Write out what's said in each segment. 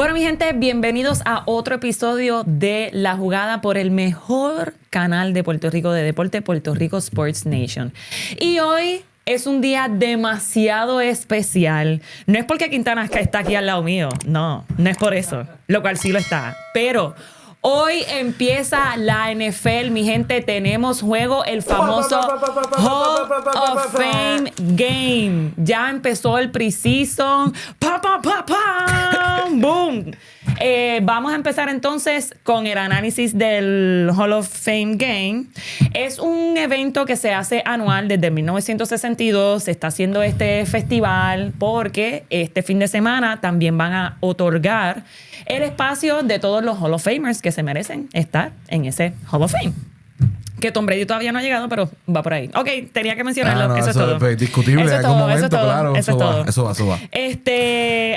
Bueno, mi gente, bienvenidos a otro episodio de La Jugada por el mejor canal de Puerto Rico de deporte, Puerto Rico Sports Nation. Y hoy es un día demasiado especial. No es porque Quintana está aquí al lado mío. No es por eso. Lo cual sí lo está. Pero hoy empieza la NFL, mi gente. Tenemos juego, el famoso Hall of Fame Game. Ya empezó el preseason. ¡Boom! Vamos a empezar entonces con el análisis del Hall of Fame Game. Es un evento que se hace anual desde 1962. Se está haciendo este festival porque este fin de semana también van a otorgar el espacio de todos los Hall of Famers que se merecen estar en ese Hall of Fame. Que Tom Brady todavía no ha llegado, pero va por ahí. Ok, tenía que mencionarlo. Eso es todo. Es discutible en algún momento, claro. Eso va.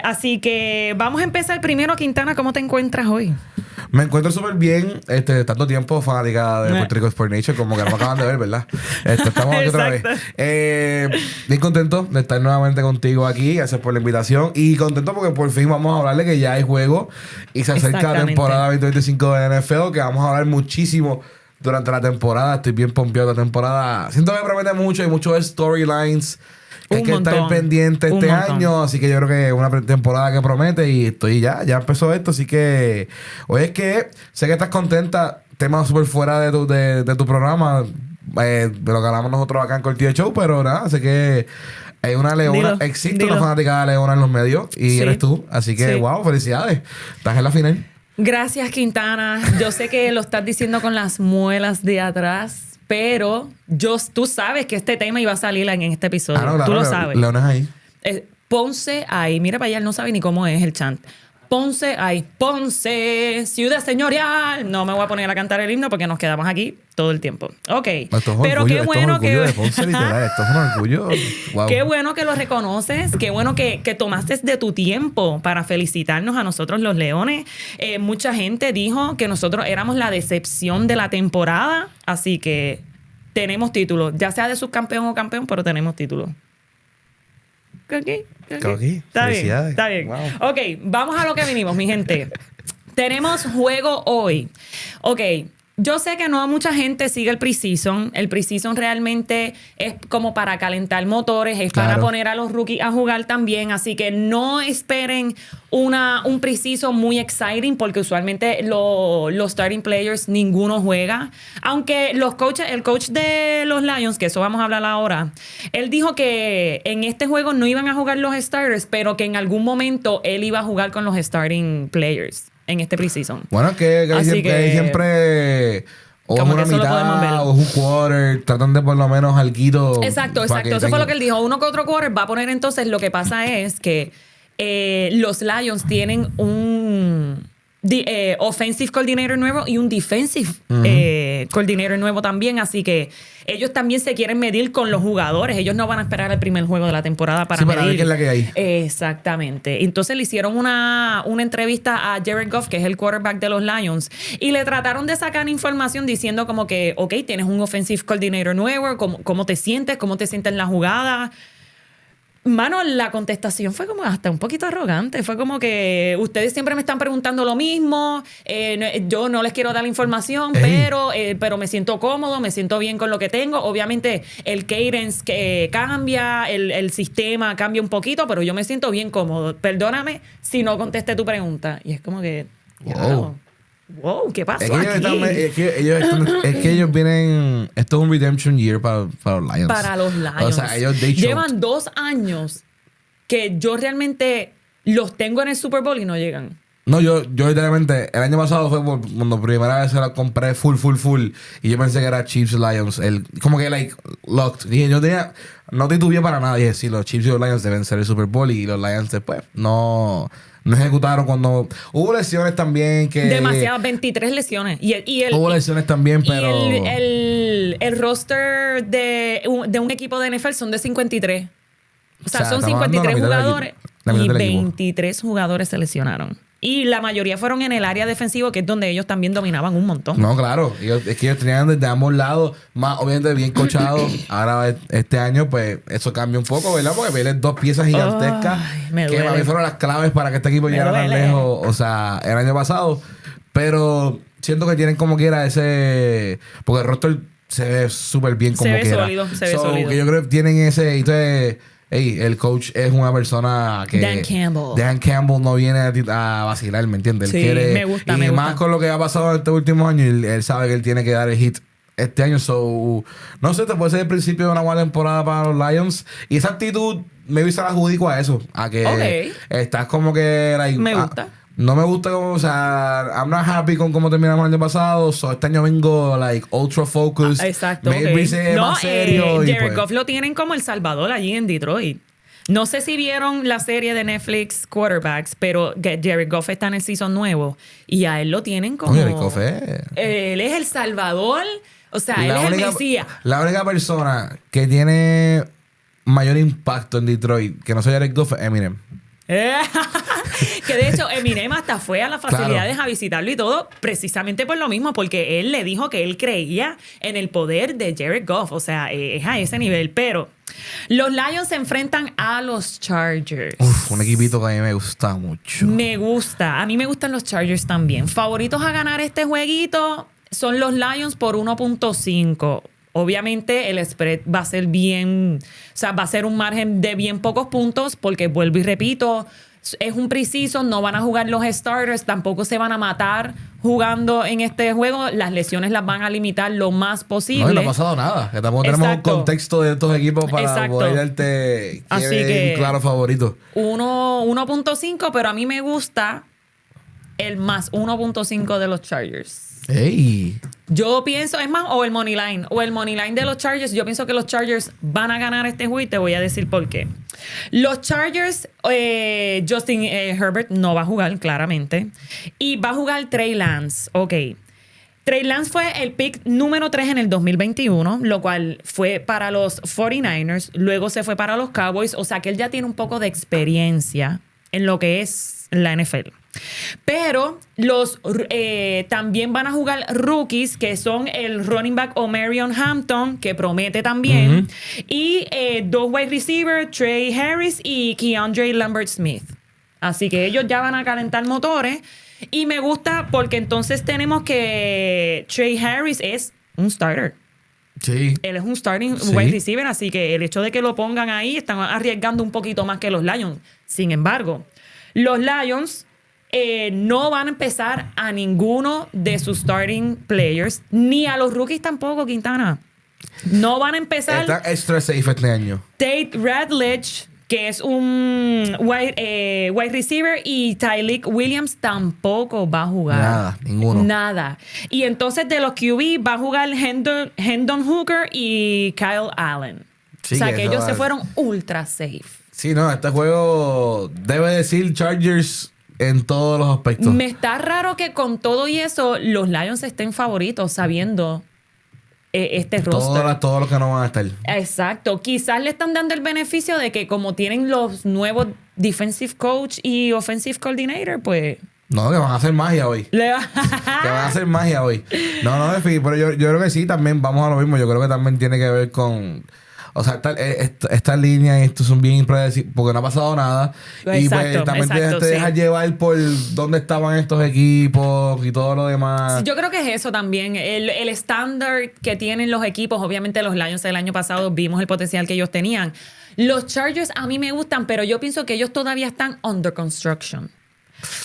Así que vamos a empezar primero. Quintana, ¿cómo te encuentras hoy? Me encuentro súper bien. Tanto tiempo fanática de Puerto Rico Sport Nation, como que no me acaban de ver, ¿verdad? Estamos aquí otra vez. Bien contento de estar nuevamente contigo aquí. Gracias por la invitación. Y contento porque por fin vamos a hablarle que ya hay juego y se acerca la temporada 2025 de NFL, que vamos a hablar muchísimo durante la temporada. Estoy bien pompeado de la temporada. Siento que me promete mucho. Hay muchos storylines que hay que estar pendiente este año. Así que yo creo que es una temporada que promete. Y estoy ya empezó esto. Así que, oye, es que sé que estás contenta. Tema súper fuera de tu programa. De lo que hablamos nosotros acá en Cortilla Show. Pero nada, sé que hay una leona. Existe una fanática de leona en los medios. Y sí, eres tú. Así que, wow, felicidades. Estás en la final. Gracias, Quintana. Yo sé que lo estás diciendo con las muelas de atrás, pero tú sabes que este tema iba a salir en este episodio. No, claro, tú lo sabes. Leones ahí. Ponce ahí. Mira para allá, él no sabe ni cómo es el chant. Ponce ahí. Ponce, ciudad señorial. No me voy a poner a cantar el himno porque nos quedamos aquí todo el tiempo. Ok. Pero qué bueno que... Esto es un orgullo. Wow. Qué bueno que lo reconoces. Qué bueno que tomaste de tu tiempo para felicitarnos a nosotros los Leones. Mucha gente dijo que nosotros éramos la decepción de la temporada. Así que tenemos título. Ya sea de subcampeón o campeón, pero tenemos título. Está bien. Wow. Ok, vamos a lo que vinimos, mi gente. Tenemos juego hoy. Ok, yo sé que no mucha gente sigue el preseason. El preseason realmente es como para calentar motores, es para poner a los rookies a jugar también. Así que no esperen un preseason muy exciting porque usualmente los starting players ninguno juega. Aunque el coach de los Lions, que eso vamos a hablar ahora, él dijo que en este juego no iban a jugar los starters, pero que en algún momento él iba a jugar con los starting players en este preseason. Bueno, que siempre o es una mitad o es un quarter. Tratan de por lo menos alguito. Exacto. Eso fue lo que él dijo. Uno que otro quarter va a poner entonces. Lo que pasa es que los Lions tienen un offensive coordinator nuevo y un defensive coordinator nuevo también. Así que ellos también se quieren medir con los jugadores. Ellos no van a esperar el primer juego de la temporada para medir. Para ver qué es la que hay. Exactamente. Entonces le hicieron una entrevista a Jared Goff, que es el quarterback de los Lions, y le trataron de sacar información diciendo como que, ok, tienes un offensive coordinator nuevo, ¿cómo te sientes? ¿Cómo te sientes en la jugada? Mano, la contestación fue como hasta un poquito arrogante. Fue como que ustedes siempre me están preguntando lo mismo. Yo no les quiero dar la información, pero me siento cómodo, me siento bien con lo que tengo. Obviamente el cadence cambia, el sistema cambia un poquito, pero yo me siento bien cómodo. Perdóname si no contesté tu pregunta. Y es como que... Wow, ¿qué pasó es que ellos vienen... Esto es un redemption year para los Lions. Para los Lions. O sea, ellos llevan 2 años que yo realmente los tengo en el Super Bowl y no llegan. No, yo literalmente... El año pasado fue cuando primera vez se la compré full. Y yo pensé que era Chiefs Lions. Como que, locked. Dije, no titubeé para nada. Dije, sí, los Chiefs y los Lions deben ser el Super Bowl. Y los Lions después no ejecutaron cuando... Hubo lesiones también que... Demasiadas, 23 lesiones. Hubo lesiones también, pero... El roster de un equipo de NFL son de 53. O sea son 53 jugadores y 23 jugadores se lesionaron. Y la mayoría fueron en el área defensivo, que es donde ellos también dominaban un montón. No, claro. Es que ellos tenían desde ambos lados, más obviamente bien coachados. Ahora este año, pues, eso cambia un poco, ¿verdad? Porque vienen dos piezas gigantescas que para mí fueron las claves para que este equipo llegara tan lejos, o sea, el año pasado. Pero siento que tienen como quiera ese... Porque el roster se ve súper bien como quiera. Se ve sólido. Que yo creo que tienen ese... Entonces, el coach es una persona que... Dan Campbell no viene a vacilar, ¿me entiendes? Sí, él quiere, me gusta, y más con lo que ha pasado en estos últimos años, él sabe que él tiene que dar el hit este año. No sé, te puede ser el principio de una buena temporada para los Lions. Y esa actitud, me he visto la adjudico a eso. A que estás como que... me gusta. No me gusta como, o sea, I'm not happy con cómo terminamos el año pasado. So este año vengo, like, ultra focused. Exacto. Maybe más serio. Jared Goff lo tienen como El Salvador allí en Detroit. No sé si vieron la serie de Netflix Quarterbacks, pero Jared Goff está en el season nuevo. Y a él lo tienen como... Jared Goff él es El Salvador. O sea, él es el Mesías. La única persona que tiene mayor impacto en Detroit, que no sea Jared Goff, es Eminem. Que de hecho Eminem hasta fue a las facilidades a visitarlo y todo precisamente por lo mismo, porque él le dijo que él creía en el poder de Jared Goff. O sea, es a ese nivel. Pero los Lions se enfrentan a los Chargers. Un equipito que a mí me gusta mucho. A mí me gustan los Chargers también. Favoritos a ganar este jueguito son los Lions por 1.5. Obviamente el spread va a ser bien, o sea, va a ser un margen de bien pocos puntos, porque vuelvo y repito, es un pre-season, no van a jugar los starters, tampoco se van a matar jugando en este juego. Las lesiones las van a limitar lo más posible. No ha pasado nada. Que tampoco tenemos un contexto de estos equipos para poder darte un claro favorito. 1.5, pero a mí me gusta el más 1.5 de los Chargers. ¡Ey! Yo pienso, es más, o el money line de los Chargers. Yo pienso que los Chargers van a ganar este juego y te voy a decir por qué. Los Chargers, Justin Herbert no va a jugar, claramente, y va a jugar Trey Lance. Ok. Trey Lance fue el pick número 3 en el 2021, lo cual fue para los 49ers, luego se fue para los Cowboys, o sea que él ya tiene un poco de experiencia en lo que es la NFL. Pero los también van a jugar rookies, que son el running back Omarion Hampton, que promete también, y dos wide receivers, Trey Harris y Keandre Lambert-Smith. Así que ellos ya van a calentar motores. Y me gusta porque entonces tenemos que Trey Harris es un starter. Sí. Él es un starting wide receiver, así que el hecho de que lo pongan ahí, están arriesgando un poquito más que los Lions. Sin embargo, los Lions no van a empezar a ninguno de sus starting players, ni a los rookies tampoco, Quintana. No van a empezar. Está extra safe este año. Tate Radledge, que es un wide receiver, y Tyleek Williams tampoco va a jugar. Nada, ninguno. Nada. Y entonces de los QB va a jugar Hendon Hooker y Kyle Allen. Sí, o sea que ellos se fueron ultra safe. Sí, no, este juego debe decir Chargers en todos los aspectos. Me está raro que con todo y eso los Lions estén favoritos sabiendo este roster. Todos los que no van a estar. Exacto. Quizás le están dando el beneficio de que como tienen los nuevos defensive coach y offensive coordinator, pues... No, que van a hacer magia hoy. Que van a hacer magia hoy. No, pero yo creo que sí, también vamos a lo mismo. Yo creo que también tiene que ver con... O sea, estas líneas, estos son bien impredecibles porque no ha pasado nada. Y pues también te dejas llevar por dónde estaban estos equipos y todo lo demás. Sí, yo creo que es eso también. El estándar que tienen los equipos. Obviamente los Lions del año pasado vimos el potencial que ellos tenían. Los Chargers a mí me gustan, pero yo pienso que ellos todavía están under construction.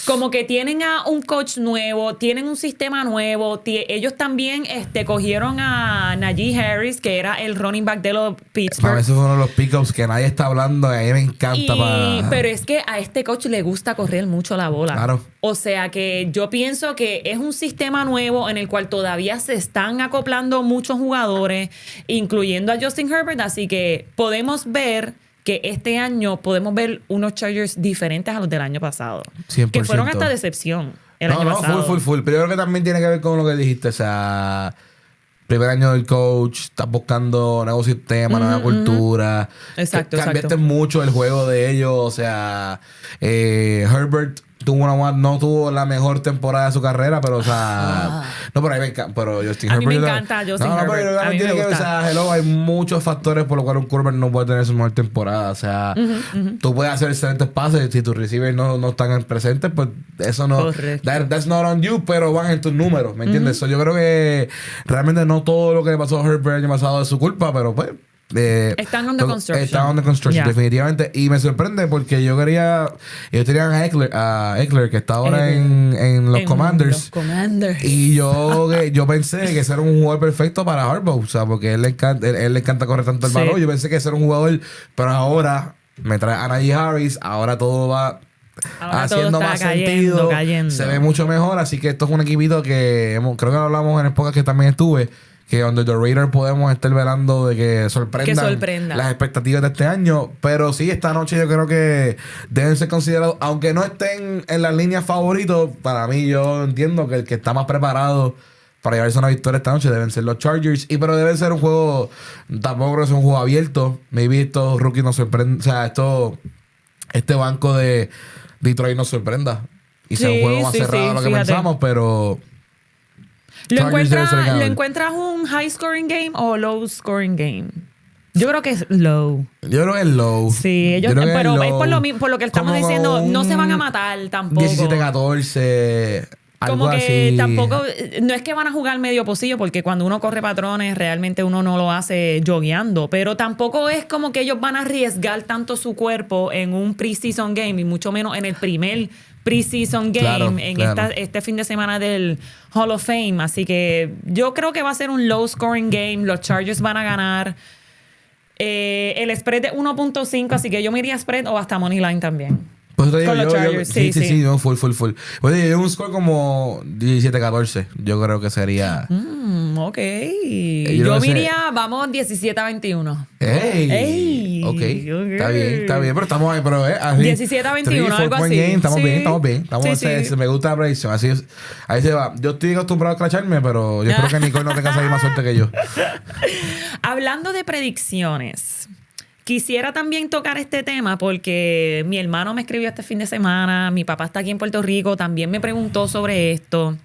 Como que tienen a un coach nuevo, tienen un sistema nuevo. Ellos también cogieron a Najee Harris, que era el running back de los Pittsburgh. Eso fue uno de los pickups que nadie está hablando. A mí me encanta. Pero es que a este coach le gusta correr mucho la bola. Claro. O sea que yo pienso que es un sistema nuevo en el cual todavía se están acoplando muchos jugadores, incluyendo a Justin Herbert. Así que podemos ver que este año podemos ver unos Chargers diferentes a los del año pasado. 100%. Que fueron hasta decepción el año pasado. Full. Pero yo creo que también tiene que ver con lo que dijiste. O sea, primer año del coach, estás buscando nuevo sistema, nueva cultura. Exacto. Cambiaste mucho el juego de ellos. O sea, Herbert no tuvo la mejor temporada de su carrera, pero, o sea... No, pero a mí me encanta. Pero Justin Herbert... A mí me encanta Justin Herbert. Pero a mí me gusta. O sea, hello, hay muchos factores por los cuales un quarterback no puede tener su mejor temporada. O sea, tú puedes hacer excelentes pases. Si tus receivers no están presentes, pues eso no... That's not on you, pero van en tus números, ¿me entiendes? So, yo creo que realmente no todo lo que le pasó a Herbert el año pasado es su culpa, pero pues... están under construction. Están under construction, definitivamente. Y me sorprende porque ellos tenían a Eckler, que está ahora en los Commanders. Y yo pensé que ese era un jugador perfecto para Harbaugh, o sea, porque él le encanta correr tanto el balón. Yo pensé que ese era un jugador, pero ahora me trae a Najee Harris, ahora todo va haciendo más sentido. Se ve mucho mejor, así que esto es un equipito que creo que lo hablamos en el podcast que también estuve, que under the radar podemos estar velando de que sorprenda las expectativas de este año. Pero sí, esta noche yo creo que deben ser considerados, aunque no estén en las líneas favoritos, para mí yo entiendo que el que está más preparado para llevarse una victoria esta noche deben ser los Chargers. Pero debe ser un juego, tampoco creo que sea un juego abierto. Maybe estos rookies nos sorprenden, o sea, este banco de Detroit nos sorprenda. Y sea un juego más cerrado de lo que pensamos, pero... ¿Lo encuentras un high scoring game o low scoring game? Yo creo que es low. Yo creo que es low. Sí, pero es por lo que estamos diciendo, no se van a matar tampoco. 17-14, algo como que así. Tampoco, no es que van a jugar medio pocillo, porque cuando uno corre patrones, realmente uno no lo hace jogueando. Pero tampoco es como que ellos van a arriesgar tanto su cuerpo en un preseason game, y mucho menos en el primer preseason game este fin de semana del Hall of Fame. Así que yo creo que va a ser un low scoring game. Los Chargers van a ganar. El spread de 1.5, así que yo me iría spread o hasta money line también. Pues te digo, con los Chargers, sí. No, full. Pues un score como 17-14, yo creo que sería... Ok. Yo me iría, vamos, 17-21. ¡Ey! Ok. Está bien. Pero estamos ahí, pero así. 17-21, algo así. Estamos bien. Me gusta la predicción. Ahí se va. Yo estoy acostumbrado a cracharme, pero yo espero que Nicole no tenga esa misma suerte que yo. Hablando de predicciones... Quisiera también tocar este tema porque mi hermano me escribió este fin de semana, mi papá está aquí en Puerto Rico, también me preguntó sobre esto.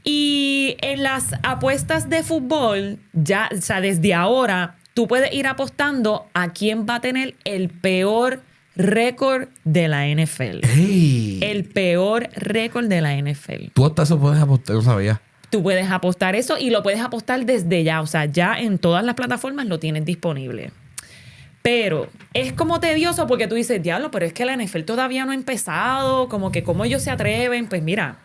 Y en las apuestas de fútbol, ya, o sea, desde ahora, tú puedes ir apostando a quién va a tener el peor récord de la NFL. ¡Hey! El peor récord de la NFL. Tú hasta eso puedes apostar, no sabía. Tú puedes apostar eso y lo puedes apostar desde ya. O sea, ya en todas las plataformas lo tienes disponible. Pero es como tedioso porque tú dices, diablo, pero es que la NFL todavía no ha empezado, como que cómo ellos se atreven. Pues mira,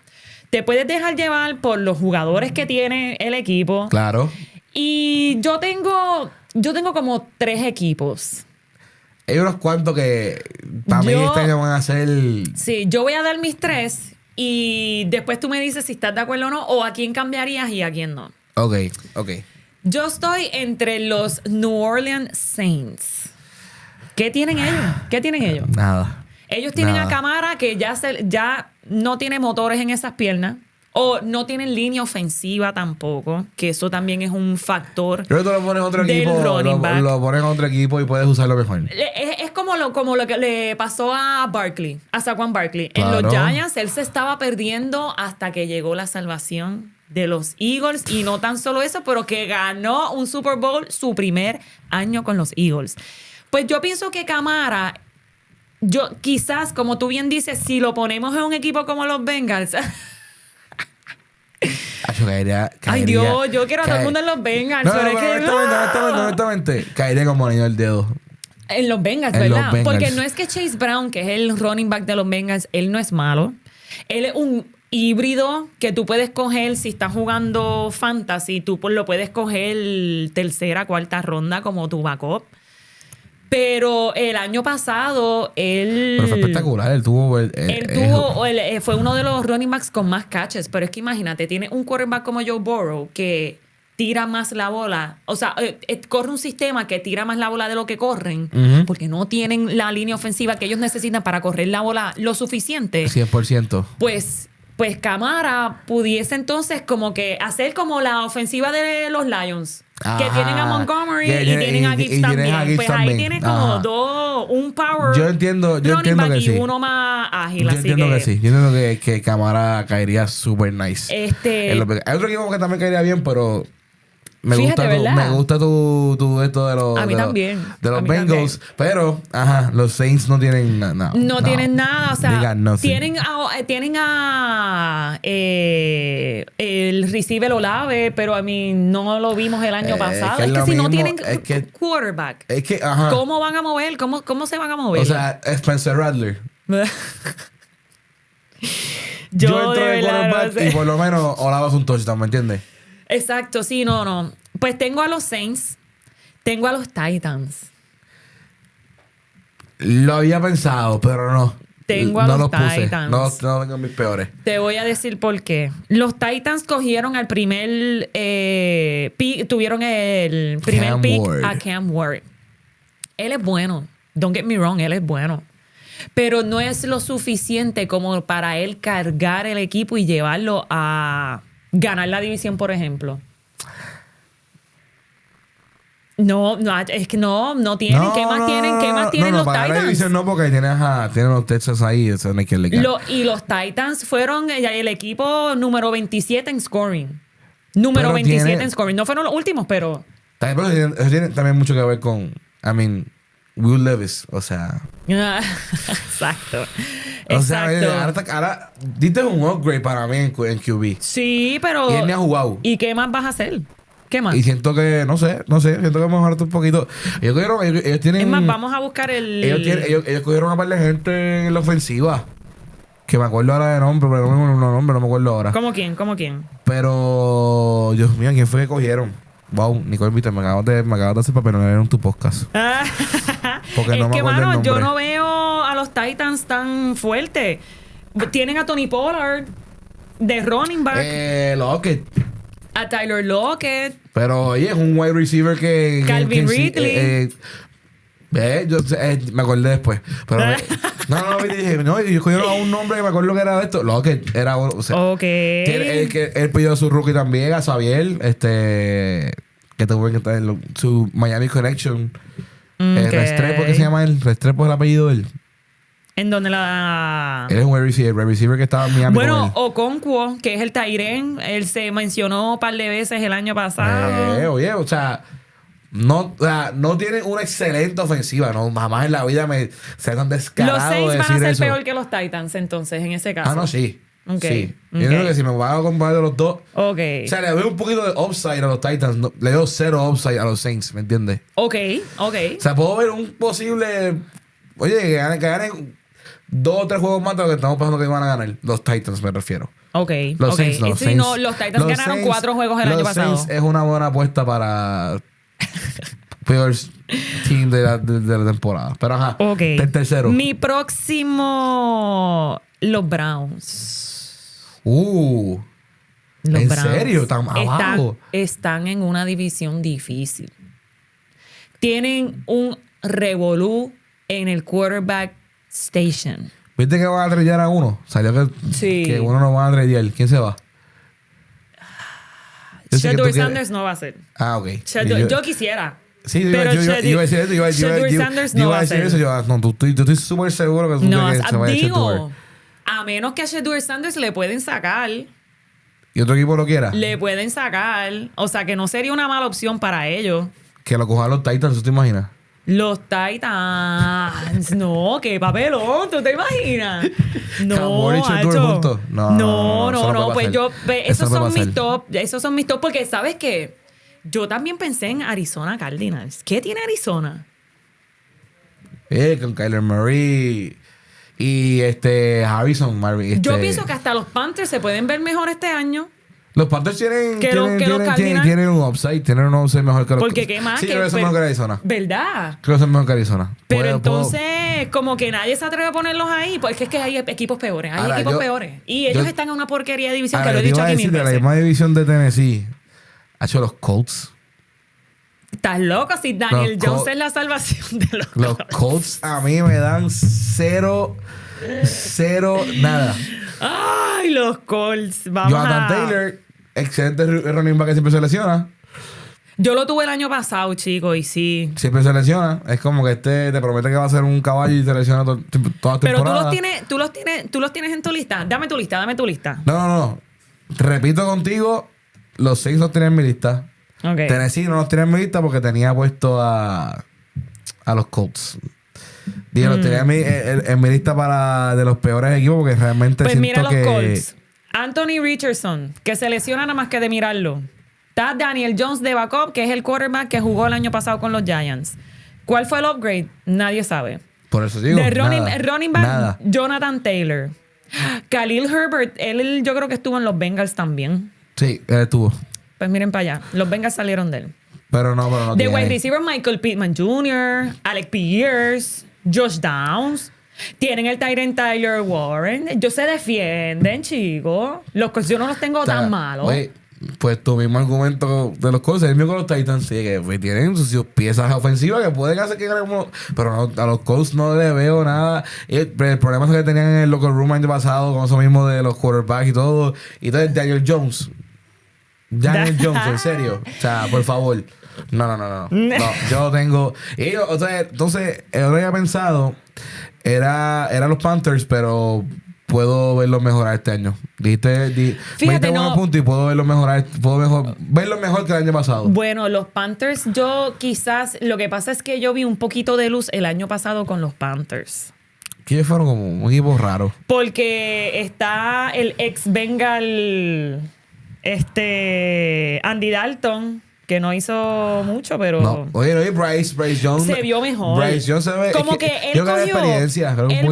te puedes dejar llevar por los jugadores que tiene el equipo. Claro. Y yo tengo como 3 equipos. Hay unos cuantos que también este año van a ser... Sí, yo voy a dar mis 3 y después tú me dices si estás de acuerdo o no, o a quién cambiarías y a quién no. Ok. Yo estoy entre los New Orleans Saints. ¿Qué tienen ellos? Nada. Ellos tienen a Kamara, que ya no tiene motores en esas piernas. O no tienen línea ofensiva tampoco, que eso también es un factor. Pero tú lo pones en otro equipo, lo pones en otro equipo y puedes usarlo mejor. Es como lo que le pasó a Barkley, a Saquon Barkley. Claro. En los Giants, él se estaba perdiendo hasta que llegó la salvación de los Eagles. Y no tan solo eso, pero que ganó un Super Bowl su primer año con los Eagles. Pues yo pienso que Kamara, quizás, como tú bien dices, si lo ponemos en un equipo como los Bengals... Ay, Dios, yo quiero a todo el mundo en los Bengals. Honestamente, caería como niño el dedo. En los Bengals, ¿verdad? Porque no es que Chase Brown, que es el running back de los Bengals, él no es malo. Él es un híbrido que tú puedes coger si estás jugando fantasy. Tú lo puedes coger tercera, cuarta ronda como tu backup. Pero el año pasado, Pero fue espectacular. Fue uno de los running backs con más catches. Pero es que imagínate, tiene un quarterback como Joe Burrow que tira más la bola. O sea, corre un sistema que tira más la bola de lo que corren. Porque no tienen la línea ofensiva que ellos necesitan para correr la bola lo suficiente. 100%. Pues Kamara pudiese entonces como que hacer como la ofensiva de los Lions. Que tienen a Montgomery y tienen a Gibbs también. Pues ahí tienes como dos, un power. Yo entiendo que sí. Y uno más ágil. Yo entiendo que sí. Yo entiendo que Camara caería super nice. Hay otro equipo que también caería bien, pero me gusta tu esto de los... A mí también. De los Bengals. Pero, los Saints no tienen nada. No tienen nada. O sea, tienen a el receiver Olave, pero a mí no lo vimos el año pasado. Es que si no tienen quarterback, ¿cómo van a mover? ¿Cómo se van a mover? O sea, Spencer Rattler. Yo entro de quarterback y por lo menos Olave es un touchdown, ¿me entiendes? Exacto, sí, no. Pues tengo a los Saints, tengo a los Titans. Lo había pensado, pero no. Tengo a los Titans. No vengan mis peores. Te voy a decir por qué. Los Titans cogieron al primer pick, tuvieron el primer pick a Cam Ward. Él es bueno. Don't get me wrong, él es bueno. Pero no es lo suficiente como para él cargar el equipo y llevarlo a ganar la división, por ejemplo. No, es que no tienen. ¿Qué más tienen los para Titans? La división no, porque tienen los Texans ahí, eso no hay que le Y los Titans fueron el equipo número 27 en scoring. Número 27 en scoring. No fueron los últimos, pero... Eso tiene también mucho que ver con... Will Levis, o sea... Exacto. O sea, ahora diste un upgrade para mí en QB. Sí, pero... Y él ni ha jugado. ¿Y qué más vas a hacer? ¿Qué más? Y siento que, no sé, siento que mejorarte un poquito. Ellos tienen... Es más, vamos a buscar el... Ellos cogieron a par de gente en la ofensiva. Que me acuerdo ahora de nombre, pero no me acuerdo ahora. ¿Cómo quién? Pero, Dios mío, ¿quién fue que cogieron? Wow, Nicole Vita, me acabas de hacer papel en tu podcast. Porque no me acuerdo el nombre. Yo no veo a los Titans tan fuertes. Tienen a Tony Pollard de running back. Lockett. A Tyler Lockett. Pero oye, es un wide receiver que... Calvin Ridley. Yo me acordé después. Pero yo cogieron a un nombre que me acuerdo que era de esto. Lockett era... O sea, él pidió a su rookie también, a Xavier, que tuvo que estar en su Miami Connection. Restrepo, ¿qué se llama él? Restrepo es el apellido de él. En donde la... Él es un wide receiver que estaba en Miami. Bueno, Okonkwo, que es el Tyren, él se mencionó un par de veces el año pasado. Oye, o sea, no tienen una excelente ofensiva, no, jamás en la vida se han descarado. Los Saints de van a ser eso. peor que los Titans, entonces, en ese caso. No, sí. Okay. Sí. Yo creo que si me van a comparar de los dos. Ok. O sea, le doy un poquito de upside a los Titans. Le doy 0 upside a los Saints, ¿me entiendes? Ok. O sea, puedo ver un posible... Oye, que ganen 2 o 3 juegos más de lo que estamos pensando que van a ganar. Los Titans, me refiero. Ok. Los Saints no. Sí, no, los Titans ganaron 4 juegos el año pasado. Los Saints es una buena apuesta para... peor team de la temporada. Pero ajá. Ok. El tercero. Mi próximo... Los Browns. ¿En Browns serio? ¿Tan abajo? Están en una división difícil. Tienen un revolú en el quarterback station. ¿Viste que van a tradear a uno? Salió que uno no va a tradear. ¿Quién se va? Shedeur Sanders no va a ser. Ok. Yo quisiera. Sí, iba a decir eso. Shedeur Sanders no va a ser. Yo estoy súper seguro que se vaya a Shedeur. A menos que a Shedeur Sanders le pueden sacar. ¿Y otro equipo lo quiera? Le pueden sacar. O sea, que no sería una mala opción para ellos. Que lo cojan los Titans, ¿tú te imaginas? Los Titans. No, qué papelón, ¿tú te imaginas? No, no. Pues esos son mis top. Esos son mis top porque, ¿sabes qué? Yo también pensé en Arizona Cardinals. ¿Qué tiene Arizona? Con Kyler Murray y Harrison. Yo pienso que hasta los Panthers se pueden ver mejor este año. Los Panthers tienen un upside, mejor que los... Porque qué más. Sí, creo que son mejor que Arizona. ¿Verdad? Creo que son mejor que Arizona. Pero entonces, como que nadie se atreve a ponerlos ahí, porque es que hay equipos peores. Y ellos están en una porquería de división, que lo he dicho aquí mil veces. De la misma división de Tennessee, ha hecho los Colts. ¿Estás loco? Si Daniel Jones es la salvación de los Colts a mí me dan cero nada. Ay, los Colts. Vamos Jonathan Taylor, excelente running back que siempre se lesiona. Yo lo tuve el año pasado, chico, y sí. Siempre se lesiona. Es como que te promete que va a ser un caballo y se lesiona toda Pero temporada. tú los tienes en tu lista. Dame tu lista. No. Repito contigo, los Saints los tienen en mi lista. Okay. Tennessee no los tiene en mi lista porque tenía puesto a los Colts. Digo, los tenía en mi lista de los peores equipos porque realmente pues siento mira los que... Colts. Anthony Richardson, que se lesiona nada más que de mirarlo. Está Daniel Jones de backup, que es el quarterback que jugó el año pasado con los Giants. ¿Cuál fue el upgrade? Nadie sabe. Por eso digo, De running back, nada. Jonathan Taylor. Khalil Herbert, él yo creo que estuvo en los Bengals también. Sí, él estuvo. Pues miren para allá. Los Bengals salieron de él. Pero no De tiene. wide receiver, Michael Pittman Jr., Alec Pierce, Josh Downs. Tienen el Tyrant Tyler Warren. Ellos se defienden, chicos. Yo no los tengo tan malos. Oye, pues tu mismo argumento de los Colts, el mismo con los Titans, sí, que pues, tienen sus piezas ofensivas que pueden hacer que ganen como... Pero no, a los Colts no le veo nada. El problema es que tenían en el locker room el año pasado con eso mismo de los quarterbacks y todo. Y entonces Daniel Jones, en serio. O sea, por favor. No, yo tengo... Y, o sea, entonces, yo había pensado... Era los Panthers, pero... Puedo verlo mejorar este año. Fíjate, buenos puntos y puedo verlo mejorar. Verlo mejor que el año pasado. Bueno, los Panthers, yo quizás... Lo que pasa es que yo vi un poquito de luz el año pasado con los Panthers. Que ellos fueron como un equipo raro. Porque está el ex Bengal... Andy Dalton... Que no hizo mucho, pero... No. Oye, Bryce Young... Se vio mejor. Bryce Young se ve... Como que él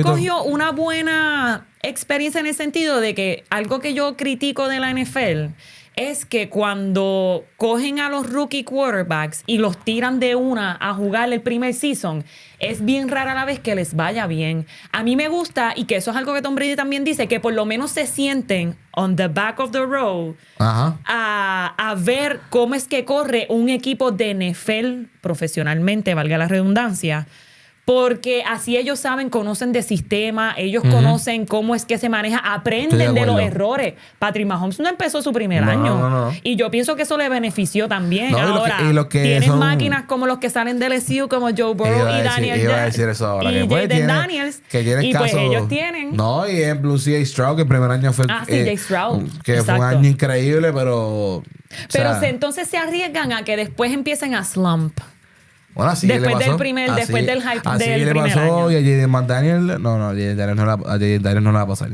cogió una buena experiencia en el sentido de que algo que yo critico de la NFL es que cuando cogen a los rookie quarterbacks y los tiran de una a jugar el primer season, es bien rara la vez que les vaya bien. A mí me gusta, y que eso es algo que Tom Brady también dice, que por lo menos se sienten on the back of the row a ver cómo es que corre un equipo de NFL profesionalmente, valga la redundancia. Porque así ellos saben, conocen de sistema, ellos conocen cómo es que se maneja, aprenden de los errores. Patrick Mahomes no empezó su primer año. No. Y yo pienso que eso le benefició también. No, ahora, tienen máquinas como los que salen de LSU, como Joe Burrow y Daniel Jaden Daniels. Y pues ellos tienen... No, y en Blue C.A. Stroud, que el primer año fue... Jay Stroud. Que fue un año increíble, pero... entonces se arriesgan a que después empiecen a slump. Bueno, así después le pasó. Después del hype así del le primer pasó, año. Y a Jaden McDaniel... No, a Jaden Daniels no le va a pasar.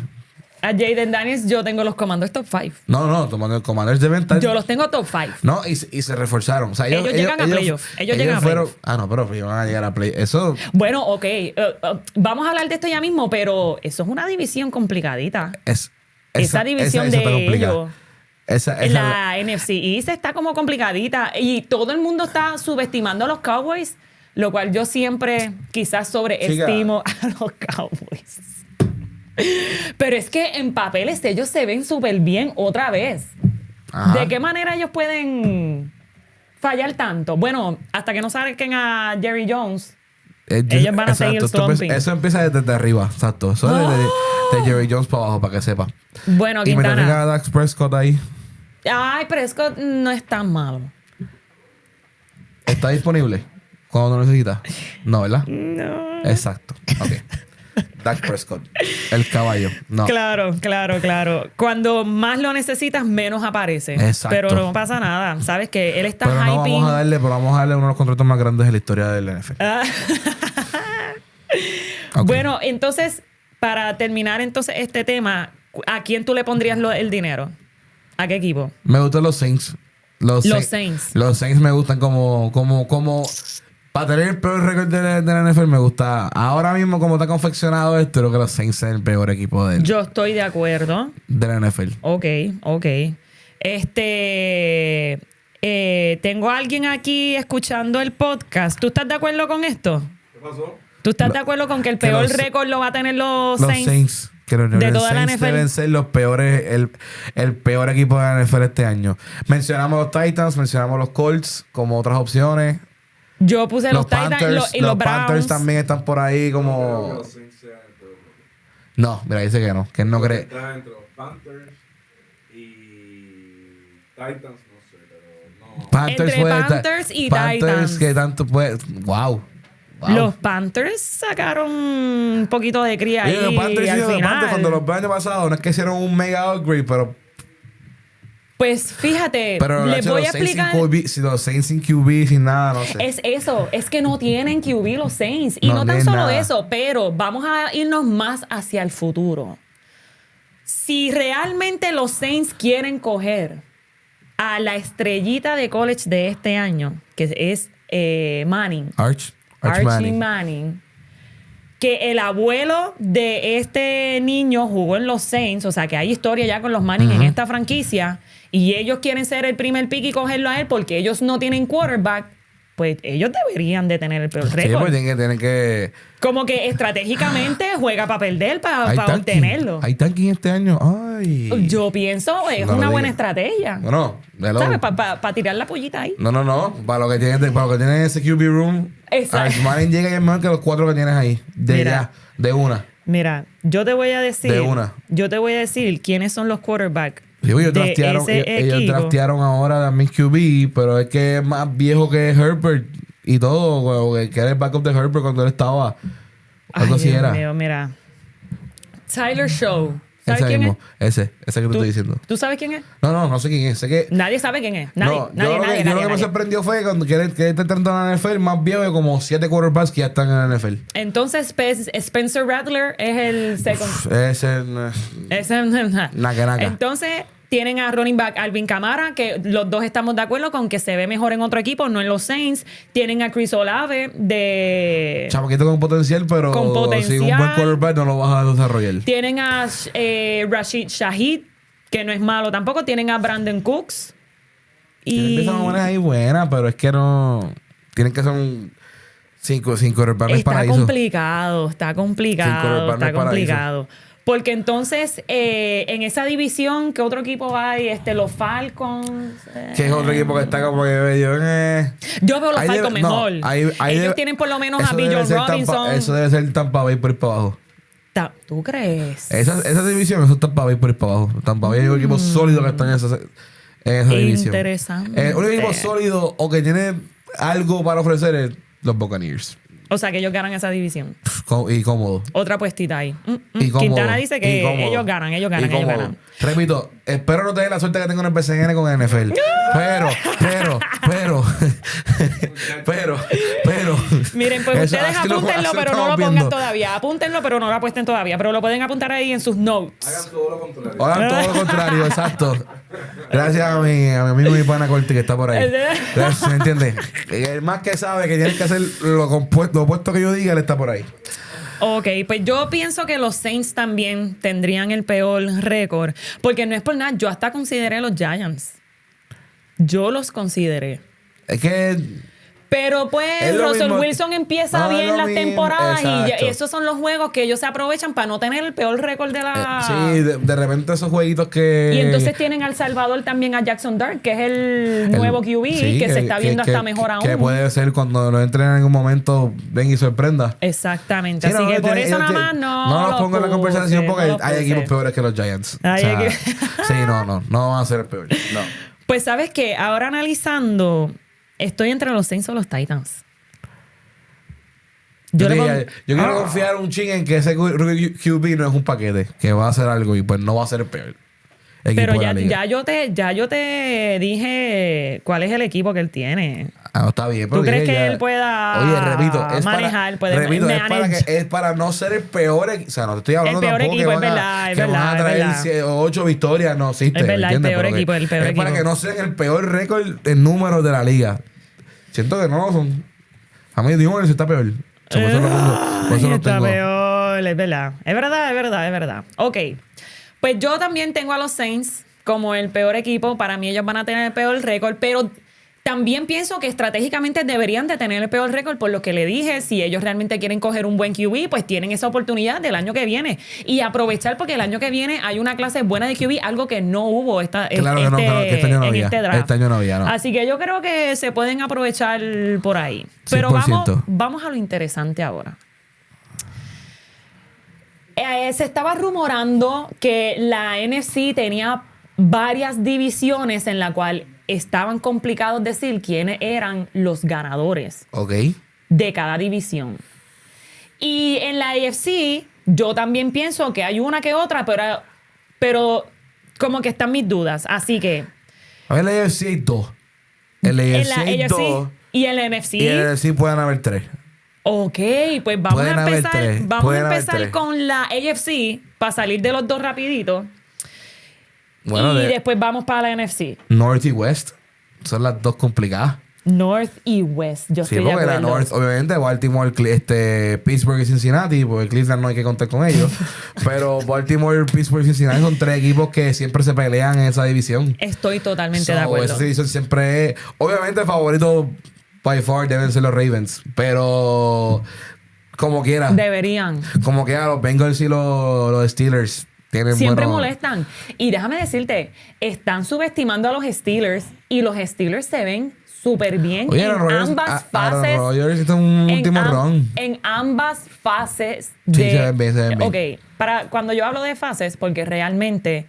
A Jaden Daniels yo tengo los Commanders top 5. No, tomando el Commanders deben estar... Yo los tengo top 5. No, y se reforzaron. O sea, ellos llegan a playoff. Ellos llegan a playoff. No, pero ellos van a llegar a playoff. Eso... Bueno, ok. Vamos a hablar de esto ya mismo, pero eso es una división complicadita. Esa división de ellos. La NFC East está como complicadita y todo el mundo está subestimando a los Cowboys, lo cual yo siempre quizás sobreestimo a los Cowboys. Pero es que en papeles ellos se ven súper bien otra vez. Ajá. ¿De qué manera ellos pueden fallar tanto? Bueno, hasta que no saquen a Jerry Jones, ellos van a seguir slumping. Eso empieza desde arriba, exacto. Eso es de Jerry Jones para abajo, para que sepa. Bueno, Quintana. Y me tenga a Dak Prescott ahí. Ay, Prescott no es tan malo. ¿Está disponible cuando lo necesita? No, ¿verdad? No. Exacto. Ok. Dak Prescott. El caballo. No. Claro. Cuando más lo necesitas, menos aparece. Exacto. Pero no pasa nada. Sabes que él está hyping. Vamos a darle uno de los contratos más grandes de la historia del NFL. Okay. Bueno, entonces, para terminar entonces este tema, ¿a quién tú le pondrías el dinero? ¿A qué equipo? Me gustan los Saints. Los Saints. Los Saints me gustan como para tener el peor récord de la NFL me gusta. Ahora mismo como está confeccionado esto, creo que los Saints son el peor equipo Yo estoy de acuerdo. De la NFL. Ok. Tengo a alguien aquí escuchando el podcast. ¿Tú estás de acuerdo con esto? ¿Qué pasó? ¿Tú estás de acuerdo con que el peor récord lo va a tener los Saints? Que los de toda la NFL deben ser los peores, el peor equipo de la NFL este año. Mencionamos los Titans, mencionamos los Colts como otras opciones. Yo puse los Titans y los Browns. Los Panthers también están por ahí como... No, mira, dice que no. Que él no cree. Está entre los Panthers y Titans, no sé, pero Entre Panthers y Titans. Que tanto puede... Wow. Los Panthers sacaron un poquito de cría ahí. Los Panthers al final. cuando los años pasados no es que hicieron un mega upgrade, pero... Pues fíjate, pero les voy a explicar. Si los Saints sin QB, sin nada, no sé. Es eso, es que no tienen QB los Saints. Y no tan solo nada. Eso, pero vamos a irnos más hacia el futuro. Si realmente los Saints quieren coger a la estrellita de college de este año, que es Manning. Archie Manning. Que el abuelo de este niño jugó en los Saints, o sea que hay historia ya con los Manning en esta franquicia, y ellos quieren ser el primer pick y cogerlo a él porque ellos no tienen quarterback, pues ellos deberían de tener el peor récord. Sí, pues tienen que... Como que estratégicamente juega para perder, para obtenerlo. ¿Hay tanking este año? Ay. Yo pienso es una buena estrategia. No, ¿sabes? Para tirar la pollita ahí. No. Para lo que tiene ese QB room, Manning llega y es mejor que los 4 que tienes ahí. De una. Mira, yo te voy a decir. De una. Yo te voy a decir quiénes son los quarterbacks. Ellos draftearon ahora también QB, pero es que es más viejo que Herbert y todo, que era el backup de Herbert cuando él estaba. Algo así era. Mío, mira. Tyler Show. ¿Sabes quién mismo, es? Ese que te estoy diciendo. ¿Tú sabes quién es? No sé quién es. Sé que... Nadie sabe quién es. Nadie. Yo lo que me sorprendió fue cuando que está entrando en la NFL más viejo de como 7 quarterbacks que ya están en la NFL. Entonces Spencer Rattler es el second. Ese naca. Entonces tienen a running back Alvin Kamara, que los dos estamos de acuerdo con que se ve mejor en otro equipo, no en los Saints. Tienen a Chris Olave de... Chamaquito con potencial, pero sin un buen quarterback no lo vas a desarrollar. Tienen a Rashid Shaheed, que no es malo tampoco. Tienen a Brandon Cooks. Y... Empiezan buenas ahí buenas, pero es que no... Tienen que ser un... Sin quarterback es paraíso. Está complicado. Porque entonces, en esa división, ¿qué otro equipo hay? Los Falcons. ¿Qué es otro equipo que está como que medio? Yo veo los Falcons mejor. Ellos tienen por lo menos a Bijan Robinson. Eso debe ser Tampa Bay por ir para abajo. ¿Tú crees? Esa división, eso es Tampa Bay por ir para abajo. Tampa Bay es un equipo sólido que está en esa división. Interesante. Un equipo sólido o que tiene algo para ofrecer es los Buccaneers. O sea, que ellos ganan esa división. Y cómodo. Otra puestita ahí. Y cómodo. Quintana dice que ellos ganan. Repito, espero no tener la suerte que tengo en el PCN con el NFL. Pero. Miren, pues ustedes apúntenlo, pero no lo pongan todavía. Apúntenlo, pero no lo apuesten todavía. Pero lo pueden apuntar ahí en sus notes. Hagan todo lo contrario, exacto. Gracias a mi amigo mi pana Corti que está por ahí. ¿Me entiendes? El más que sabe que tiene que hacer lo opuesto que yo diga, él está por ahí. Ok, pues yo pienso que los Saints también tendrían el peor récord. Porque no es por nada, yo hasta consideré los Giants. Yo los consideré. Es que... Pero pues Russell Wilson empieza bien las temporadas. Exacto. Y esos son los juegos que ellos se aprovechan para no tener el peor récord de la... Sí, de repente esos jueguitos que... Y entonces tienen al Salvador también a Jackson Dart, que es el nuevo QB, que se está viendo hasta mejor aún. Que puede ser cuando lo entren en algún momento, ven y sorprenda. Exactamente. Sí, así que por eso nada más no los pongo en la conversación porque hay equipos peores que los Giants. Sí, no van a ser el peor. No. Pues ¿sabes qué? Ahora analizando... Estoy entre los Saints o los Titans. Yo quiero confiar un ching en que ese QB no es un paquete, que va a hacer algo y pues no va a ser el peor. Pero ya yo te dije cuál es el equipo que él tiene. No, está bien. ¿Tú crees que él pueda manejar? Es para no ser el peor. O sea, no te estoy hablando el peor tampoco equipo, que van a traer 8 victorias. No existe. Es verdad, el peor equipo. Es para que no sean el peor récord en números de la liga. Siento que no son. A mí digo que se está peor. Por eso lo tengo. Peor, es verdad. Ok. Pues yo también tengo a los Saints como el peor equipo. Para mí ellos van a tener el peor récord, pero también pienso que estratégicamente deberían de tener el peor récord por lo que le dije. Si ellos realmente quieren coger un buen QB, pues tienen esa oportunidad del año que viene. Y aprovechar porque el año que viene hay una clase buena de QB, algo que no hubo este draft. Este año no había, ¿no? Así que yo creo que se pueden aprovechar por ahí. Pero 100%. vamos a lo interesante ahora. Se estaba rumorando que la NFC tenía varias divisiones en la cual estaban complicados decir quiénes eran los ganadores Ok. de cada división. Y en la AFC, yo también pienso que hay una que otra, pero como que están mis dudas. Así que... A ver, en la AFC hay dos. En la en AFC la hay AFC dos. y en la NFC. Y en la NFC pueden haber tres. Ok, pues vamos Pueden a haber empezar, tres, vamos a pueden haber empezar tres. con la AFC para salir de los dos rapidito. Bueno, Y después vamos para la NFC. North y West son las dos complicadas. North y West. Yo Sí, estoy de porque la acuerdo. North, obviamente, Baltimore, Pittsburgh y Cincinnati, porque Cleveland no hay que contar con ellos. Pero Baltimore, Pittsburgh y Cincinnati son tres equipos que siempre se pelean en esa división. Estoy totalmente So, de acuerdo. esa división siempre es... Obviamente, el favorito by far deben ser los Ravens. Pero... Como quiera. Deberían. Como quiera, los Bengals y los Steelers tienen Siempre buenos- molestan. Y déjame decirte, están subestimando a los Steelers y los Steelers se ven súper bien Oye, en Aaron Rodgers- ambas Aaron fases. Rodgers hizo un último run. En ambas fases Sí, de... se ven bien, se ven bien. Ok, cuando yo hablo de fases, porque realmente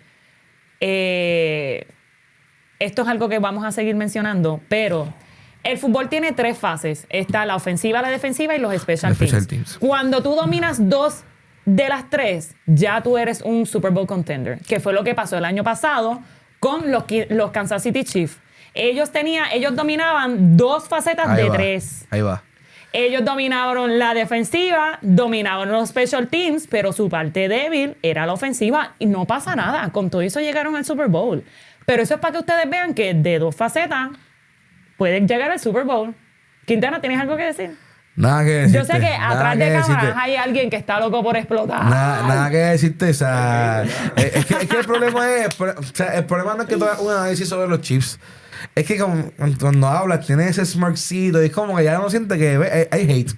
esto es algo que vamos a seguir mencionando, pero el fútbol tiene tres fases. Está la ofensiva, la defensiva y los special teams. Cuando tú dominas dos de las tres, ya tú eres un Super Bowl contender, que fue lo que pasó el año pasado con los Kansas City Chiefs. Ellos dominaban dos facetas Ahí de va, tres. Ahí va. Ellos dominaron la defensiva, dominaron los special teams, pero su parte débil era la ofensiva y no pasa nada. Con todo eso llegaron al Super Bowl. Pero eso es para que ustedes vean que de dos facetas pueden llegar al Super Bowl. Quintana, ¿tienes algo que decir? Nada que decirte. Yo sé que atrás de cámaras hay alguien que está loco por explotar. Nada que decirte. O sea, es que el problema es... O sea, el problema no es que tú hagas un análisis sobre los Chiefs. Es que cuando hablas, tienes ese smirkcito y es como que ya uno siente que hay hate.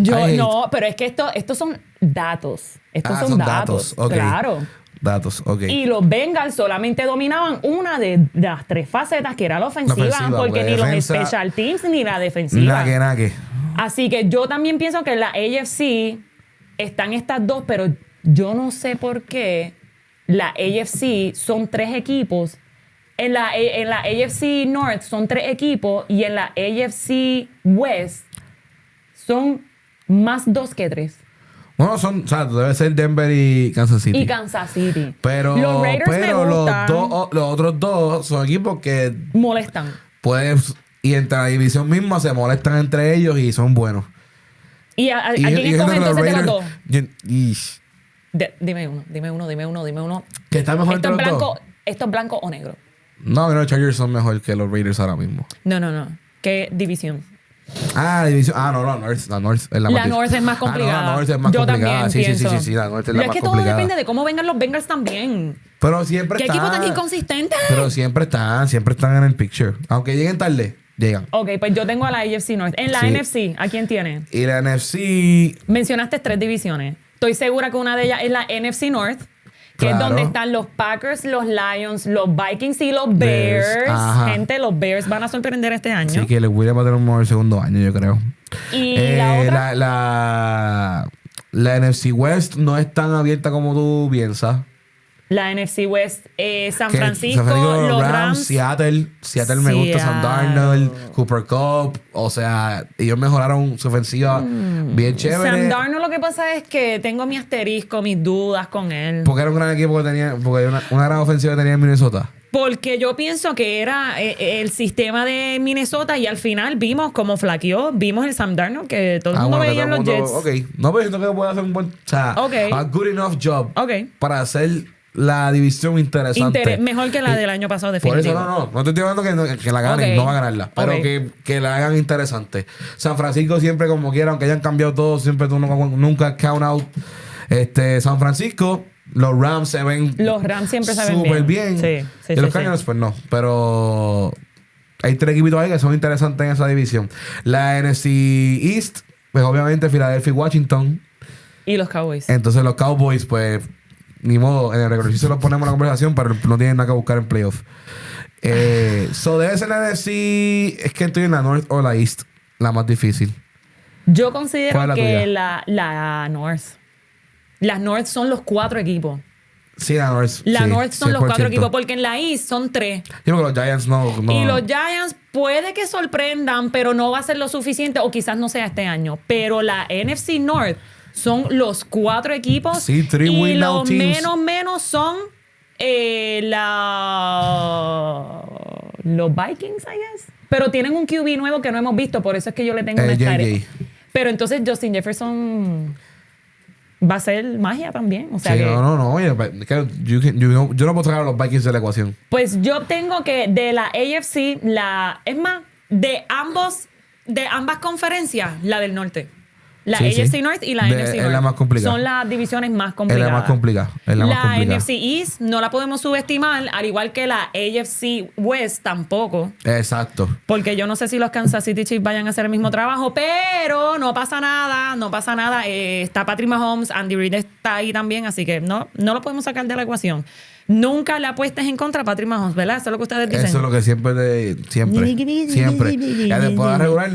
Hay hate. No, pero es que estos son datos. Estos son datos. Ok. Claro. Datos, ok. Y los Bengals solamente dominaban una de las tres facetas, que era la ofensiva, porque ni defensa, los special teams ni la defensiva. Nada que. Así que yo también pienso que en la AFC están estas dos, pero yo no sé por qué la AFC son tres equipos. En la AFC North son tres equipos y en la AFC West son más dos que tres. Bueno, o sea, debe ser Denver y Kansas City. Y Kansas City. Pero, los Raiders me gustan. los otros dos son equipos que Molestan. pueden... Y entre la división misma se molestan entre ellos y son buenos. ¿Y a Y quién yo siento escoge que los entonces de los Raiders... dos? Dime uno. ¿Que está mejor entre los dos? ¿Esto es blanco o negro? No, los Chargers son mejor que los Raiders ahora mismo. No. ¿Qué división? La división... no, la North es la más La difícil. North es más complicada. La North es más Yo complicada. también Sí, pienso. sí, la North es la Pero es más que todo complicada. depende de cómo vengan los Bengals también. Pero siempre ¿Qué están... equipo tan inconsistente? Pero siempre están en el picture. Aunque lleguen tarde, llegan. Ok, pues yo tengo a la AFC North. En la Sí. NFC, ¿a quién tiene? Y la NFC... Mencionaste tres divisiones. Estoy segura que una de ellas es la NFC North, que es Claro. donde están los Packers, los Lions, los Vikings y los Bears. Ajá. Gente, los Bears van a sorprender este año. Sí, que les voy a tener un mejor segundo año, yo creo. Y la otra... La NFC West no es tan abierta como tú piensas. La NFC West, San Que Francisco, los Rams. Seattle me gusta, Sam Darnold, Cooper Kupp. O sea, ellos mejoraron su ofensiva bien chévere. Sam Darnold, lo que pasa es que tengo mi asterisco, mis dudas con él. Porque era un gran equipo que tenía, porque una gran ofensiva que tenía en Minnesota. Porque yo pienso que era el sistema de Minnesota y al final vimos cómo flaqueó. Vimos el Sam Darnold que todo el mundo bueno, que veía en todo los el mundo- Jets. Ok. No, pero siento que puede hacer un buen... O sea, Ok. a good enough job Ok. para hacer la división interesante. Mejor que la del año pasado, Por definitivo. eso no te estoy hablando que la ganen, Ok. no va a ganarla, pero Ok. que la hagan interesante. San Francisco siempre como quiera, aunque hayan cambiado todo, siempre tú nunca count out San Francisco. Los Rams se ven Los Rams siempre se ven súper bien. bien. Sí, Y los Cardinals pues no, pero hay tres equipitos ahí que son interesantes en esa división. La NFC East, pues obviamente Philadelphia y Washington. Y los Cowboys. Entonces los Cowboys pues ni modo, en el regular season los ponemos en la conversación, pero no tienen nada que buscar en playoff. So debe ser la NFC, es que estoy en la North o la East, la más difícil. Yo ¿Cuál considero es la que tuya? la North. Las North son los 4 equipos. Sí, la North. La sí, North son los 4 100%. equipos, porque en la East son 3. Yo creo que los Giants no. Y los Giants puede que sorprendan, pero no va a ser lo suficiente, o quizás no sea este año. Pero la NFC North son los 4 equipos. Sí, 3 y win now los teams. menos son los Vikings, I guess. Pero tienen un QB nuevo que no hemos visto, por eso es que yo le tengo una JJ. Pero entonces Justin Jefferson va a ser magia también. O sea Sí, que, no. Oye, yo no puedo traer a los Vikings de la ecuación. pues yo tengo que de la AFC, es más, de ambas conferencias, la del norte. La Sí, AFC sí. North y la Es NFC la North. más complicada. Son las divisiones más Es complicadas. la más complicada. Es la más complicada. NFC East no la podemos subestimar, al igual que la AFC West tampoco. Exacto. Porque yo no sé si los Kansas City Chiefs vayan a hacer el mismo trabajo, pero no pasa nada, no pasa nada. Está Patrick Mahomes, Andy Reid está ahí también, así que no lo podemos sacar de la ecuación. Nunca le apuestes en contra a Patrick Mahomes, ¿verdad? Eso es lo que ustedes dicen. Eso es lo que siempre. Ya de temporada regular,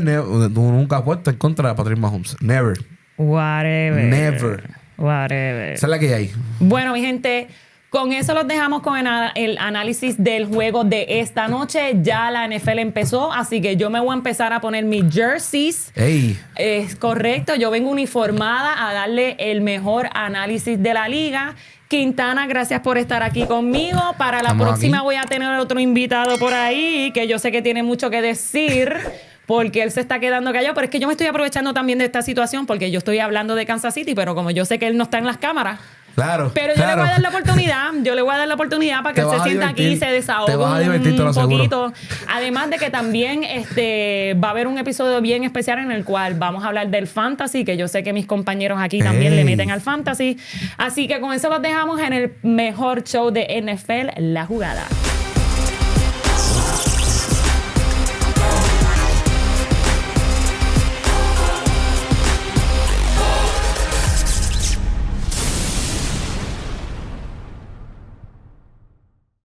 tú nunca apuestas en contra de Patrick Mahomes. Never. Whatever. Never. Whatever. Esa es la que hay. Bueno, mi gente, con eso los dejamos con el análisis del juego de esta noche. Ya la NFL empezó, así que yo me voy a empezar a poner mis jerseys. Ey. Es correcto, yo vengo uniformada a darle el mejor análisis de la liga. Quintana, gracias por estar aquí conmigo. Para la Estamos próxima aquí. voy a tener otro invitado por ahí que yo sé que tiene mucho que decir porque él se está quedando callado, pero es que yo me estoy aprovechando también de esta situación porque yo estoy hablando de Kansas City, pero como yo sé que él no está en las cámaras, Claro. pero yo le voy a dar la oportunidad, para que Te él se vas a sienta aquí y divertir. se desahogue Te vas a divertir, te lo un aseguro. poquito. Además de que también va a haber un episodio bien especial en el cual vamos a hablar del fantasy, que yo sé que mis compañeros aquí también le meten al fantasy. Así que con eso los dejamos en el mejor show de NFL, La Jugada.